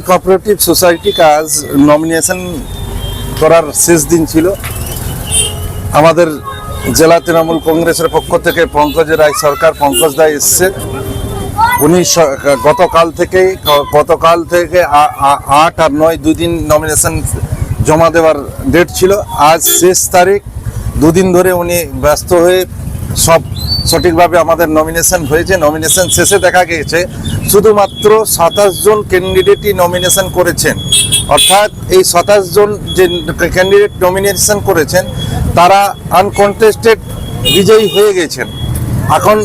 Cooperative society কাজ nomination করার শেষ দিন ছিল। আমাদের জেলা তৃণমূল কংগ্রেসের পক্ষ থেকে পঙ্কজ রায় সরকার, পঙ্কজ দা এসছে। উনি গতকাল থেকে 8 আর 9 দুদিন নমিনেশন জমা দেওয়ার ডেট ছিল। আজ শেষ তারিখ। দুদিন ধরে উনি ব্যস্ত হয়ে সব সঠিকভাবে আমাদের নমিনেশন হয়েছে। নমিনেশন শেষে দেখা গিয়েছে শুধুমাত্র 27 জন ক্যান্ডিডেটই নমিনেশন করেছেন। অর্থাৎ এই 27 জন যে ক্যান্ডিডেট নমিনেশন করেছেন তারা আনকন্টেস্টেড বিজয়ী হয়ে গেছেন। এখন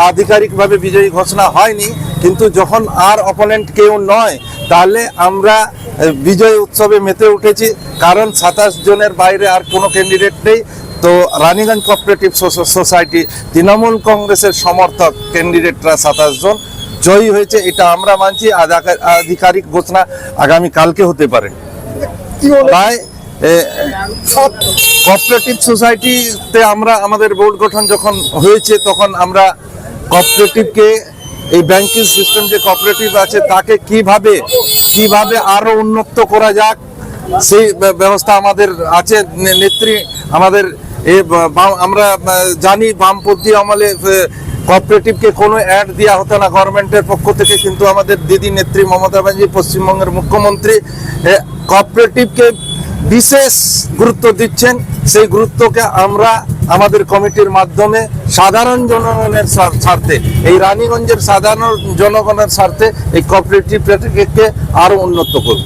আধিকারিকভাবে বিজয়ী ঘোষণা হয়নি, কিন্তু যখন আর অপোনেন্ট কেউ নয় তাহলে আমরা বিজয় উৎসবে মেতে উঠেছি। কারণ 27 জনের বাইরে আর কোনো ক্যান্ডিডেট নেই। তো রানীগঞ্জ কোঅপারেটিভ সোসাইটি তৃণমূল কংগ্রেসের সমর্থক ক্যান্ডিডেটরা 27 জন জয়ী হয়েছে, এটা আমরা মানছি। আধিকারিক ঘোষণা আগামী কালকে হতে পারে। তাই কোঅপারেটিভ সোসাইটিতে আমাদের বোর্ড গঠন যখন হয়েছে তখন আমরা কোঅপারেটিভকে, এই ব্যাংকিং সিস্টেম যে কোঅপারেটিভ আছে তাকে কিভাবে আরো উন্নত করা যাক সেই ব্যবস্থা আমাদের আছে। নেত্রী আমাদের আমরা জানি বামপন্থী আমলে কোঅপারেটিভকে কোনো অ্যাড দেওয়া হতো না গভর্নমেন্টের পক্ষ থেকে, কিন্তু আমাদের দিদি নেত্রী মমতা ব্যানার্জি পশ্চিমবঙ্গের মুখ্যমন্ত্রী কোঅপারেটিভকে বিশেষ গুরুত্ব দিচ্ছেন। সেই গুরুত্বকে আমরা আমাদের কমিটির মাধ্যমে সাধারণ জনগণের স্বার্থে, এই রানীগঞ্জের সাধারণ জনগণের স্বার্থে এই কোঅপারেটিভকে আরো উন্নত করব।